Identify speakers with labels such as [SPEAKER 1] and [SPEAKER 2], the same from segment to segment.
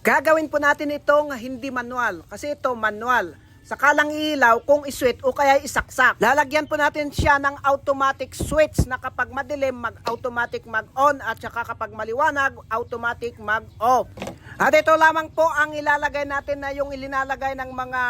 [SPEAKER 1] Gagawin po natin itong hindi manual kasi ito manual. Sakalang ilaw kung iswitch o kaya isaksak. Lalagyan po natin siya ng automatic switch na kapag madilim mag-automatic mag-on at saka kapag maliwanag automatic mag-off. At ito lamang po ang ilalagay natin na yung ilinalagay ng mga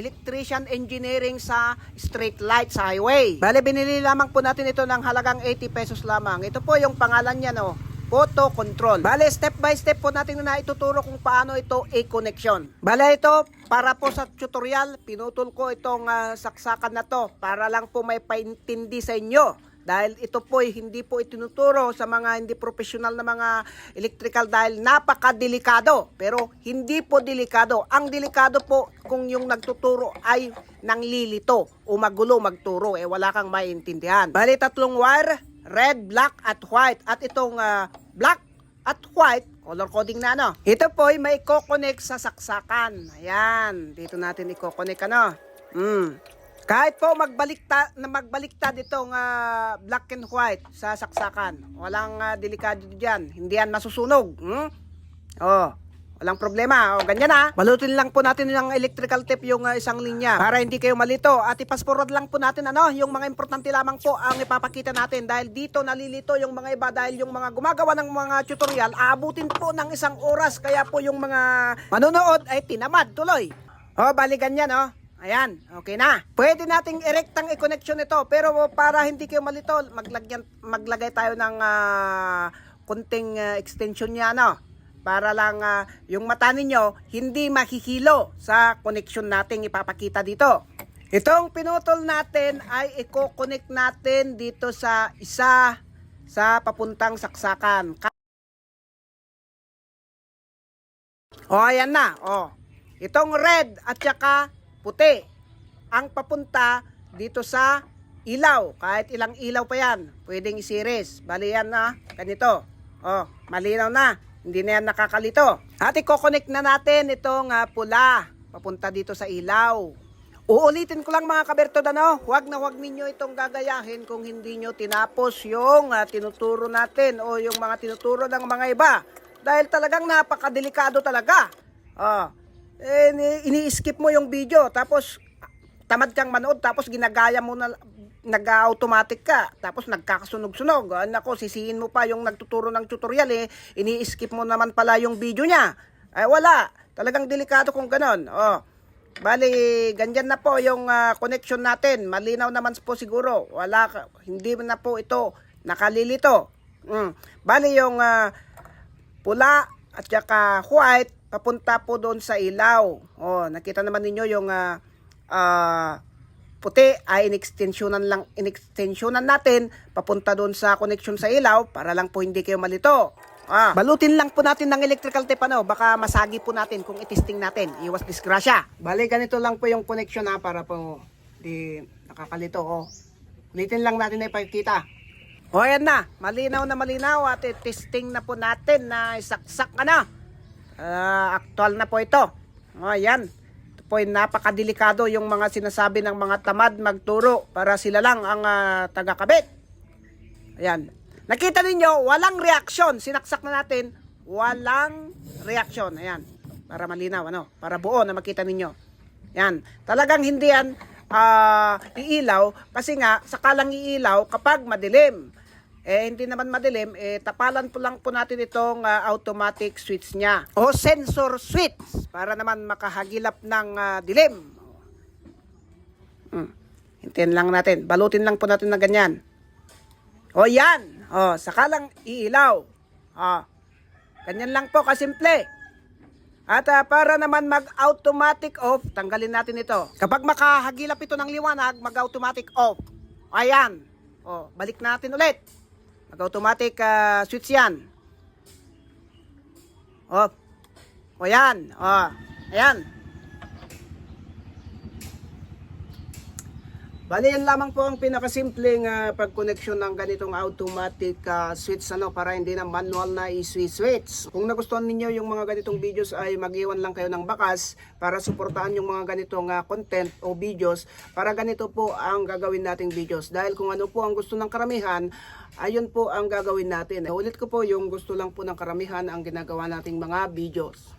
[SPEAKER 1] electrician engineering sa street light sa highway. Bale, binili lamang po natin ito ng halagang 80 pesos lamang. Ito po yung pangalan niya, no? Photo control. Bale, step by step po natin na ituturo kung paano ito i-connection. Bale, ito para po sa tutorial, pinutol ko itong saksakan na to para lang po may paintindi sa inyo. Dahil ito po hindi po itinuturo sa mga hindi professional na mga electrical dahil napakadelikado. Pero hindi po delikado. Ang delikado po kung yung nagtuturo ay nanglilito o magulo magturo. Wala kang maintindihan. Bale, 3 wire. Red, black, at white. At itong black at white, color coding na ano. Ito po ay may i-connect sa saksakan. Ayan, dito natin i-connect ano. Kahit po magbaliktad itong black and white sa saksakan. Walang delikado diyan. Hindi yan masusunog. Oh. Walang problema. O, ganyan na. Balutin lang po natin yung electrical tape yung isang linya para hindi kayo malito. At ipasforward lang po natin yung mga importante lamang po ang ipapakita natin. Dahil dito nalilito yung mga iba dahil yung mga gumagawa ng mga tutorial, aabutin po ng 1 oras. Kaya po yung mga manonood ay tinamad tuloy. O, bali ganyan Ayan, okay na. Pwede nating erektang i-connection ito. Pero para hindi kayo malito, maglagay tayo ng konting extension niya para lang yung mata ninyo hindi makikilo sa connection natin ipapakita dito. Itong pinutol natin ay i-connect natin dito sa isa sa papuntang saksakan. Ayan na. Itong red at saka puti ang papunta dito sa ilaw. Kahit ilang ilaw pa yan, pwedeng i-series. Bali yan ganito. Malinaw na. Hindi na yan nakakalito. At i-connect na natin itong pula. Papunta dito sa ilaw. Uulitin ko lang mga kabertod, huwag na huwag ninyo itong gagayahin kung hindi nyo tinapos yung tinuturo natin o yung mga tinuturo ng mga iba. Dahil talagang napakadelikado talaga. Ini-skip mo yung video, tapos tamad kang manood, tapos ginagaya mo na, nag-automatic ka, tapos nagkakasunog-sunog. Nako, sisihin mo pa yung nagtuturo ng tutorial ini-skip mo naman pala yung video niya. Ay wala, talagang delikado kung ganon. Bali, ganyan na po yung connection natin. Malinaw naman po siguro. Hindi na po ito nakalilito. Bali yung pula at saka white papunta po doon sa ilaw. Nakita naman ninyo yung puti ay in-extensionan natin papunta doon sa connection sa ilaw para lang po hindi kayo malito. Balutin lang po natin ng electrical tape baka masagi po natin kung itesting natin. Iwas disgrasya. Bali, ganito lang po yung connection para po di nakakalito. Ulitin lang natin na ipakita. Ayan na. Malinaw na malinaw at testing na po natin na isaksak actual na po ito. Ayan. Po napakadelikado yung mga sinasabi ng mga tamad magturo para sila lang ang tagakabit. Ayan. Nakita ninyo, walang reaksyon. Sinaksak na natin, walang reaksyon. Ayan. Para malinaw, para buo na makita ninyo. Ayan. Talagang hindi yan iilaw kasi nga sakalang iilaw kapag madilim. Hindi naman madilim, tapalan po lang po natin itong automatic switch niya o sensor switch para naman makahagilap ng dilim. Hintayin lang natin, balutin lang po natin na ganyan. Yan, sakalang iilaw. Ganyan lang po kasimple. At para naman mag-automatic off, tanggalin natin ito. Kapag makahagilap ito ng liwanag, mag-automatic off. Ayan, balik natin ulit. Mag-automatic switch yan. Yan. Ayan. Bali, yan lamang po ang pinakasimpleng pag-connection ng ganitong automatic switch para hindi na manual na i-switch. Kung nagustuhan ninyo yung mga ganitong videos ay mag-iwan lang kayo ng bakas para suportahan yung mga ganitong content o videos para ganito po ang gagawin nating videos. Dahil kung ano po ang gusto ng karamihan, ayun po ang gagawin natin. Ulit ko po, yung gusto lang po ng karamihan ang ginagawa nating mga videos.